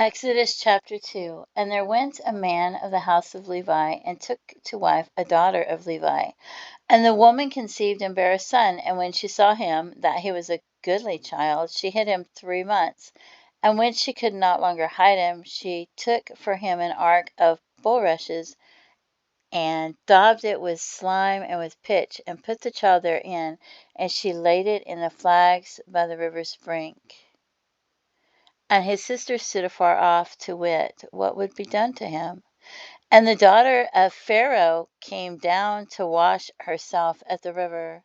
Exodus chapter 2. And there went a man of the house of Levi, and took to wife a daughter of Levi. And the woman conceived and bare a son, and when she saw him, that he was a goodly child, she hid him 3 months. And when she could not longer hide him, she took for him an ark of bulrushes, and daubed it with slime and with pitch, and put the child therein, and she laid it in the flags by the river's brink. And his sister stood afar off to wit what would be done to him. And the daughter of Pharaoh came down to wash herself at the river.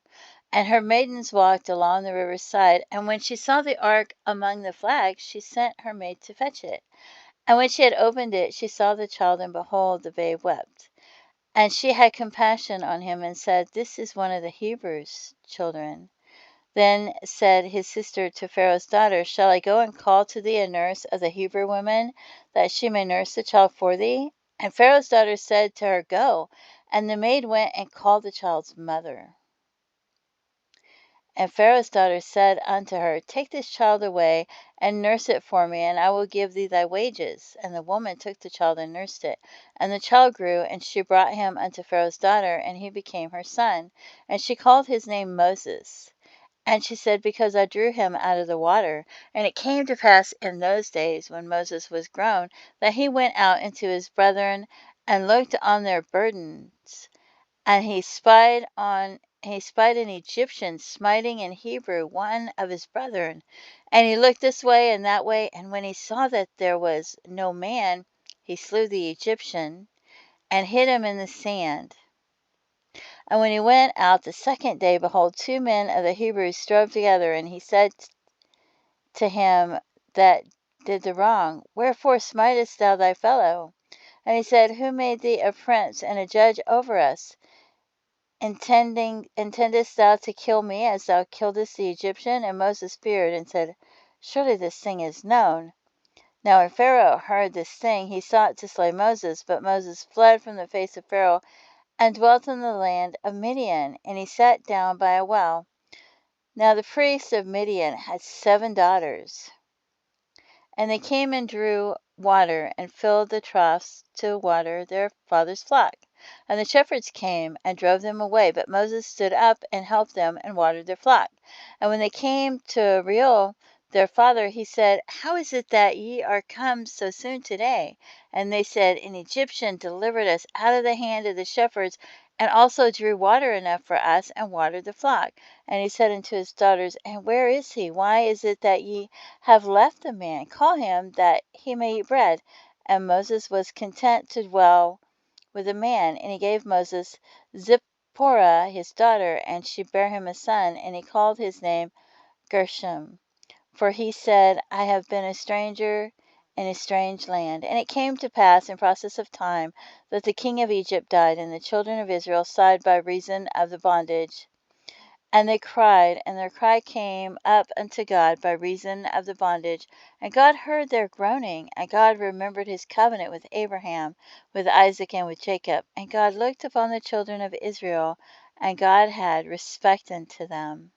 And her maidens walked along the river's side. And when she saw the ark among the flags, she sent her maid to fetch it. And when she had opened it, she saw the child, and behold, the babe wept. And she had compassion on him, and said, This is one of the Hebrews' children. Then said his sister to Pharaoh's daughter, Shall I go and call to thee a nurse of the Hebrew women, that she may nurse the child for thee? And Pharaoh's daughter said to her, Go. And the maid went and called the child's mother. And Pharaoh's daughter said unto her, Take this child away, and nurse it for me, and I will give thee thy wages. And the woman took the child and nursed it. And the child grew, and she brought him unto Pharaoh's daughter, and he became her son. And she called his name Moses. And she said, Because I drew him out of the water. And it came to pass in those days, when Moses was grown, that he went out into his brethren, and looked on their burdens. And he spied an Egyptian smiting an Hebrew, one of his brethren. And he looked this way and that way, and when he saw that there was no man, he slew the Egyptian, and hid him in the sand. And when he went out the second day, behold, 2 men of the Hebrews strove together, and he said to him that did the wrong, Wherefore smitest thou thy fellow? And he said, Who made thee a prince and a judge over us? Intendest thou to kill me as thou killedst the Egyptian? And Moses feared, and said, Surely this thing is known. Now when Pharaoh heard this thing, he sought to slay Moses, but Moses fled from the face of Pharaoh, and dwelt in the land of Midian, and he sat down by a well. Now the priest of Midian had 7 daughters, and they came and drew water, and filled the troughs to water their father's flock. And the shepherds came and drove them away, but Moses stood up and helped them and watered their flock. And when they came to Reuel, their father, he said, How is it that ye are come so soon today? And they said, An Egyptian delivered us out of the hand of the shepherds, and also drew water enough for us, and watered the flock. And he said unto his daughters, And where is he? Why is it that ye have left the man? Call him, that he may eat bread. And Moses was content to dwell with a man, and he gave Moses Zipporah his daughter, and she bare him a son, and he called his name Gershom. For he said, I have been a stranger in a strange land. And it came to pass in process of time that the king of Egypt died, and the children of Israel sighed by reason of the bondage. And they cried, and their cry came up unto God by reason of the bondage. And God heard their groaning, and God remembered his covenant with Abraham, with Isaac, and with Jacob. And God looked upon the children of Israel, and God had respect unto them.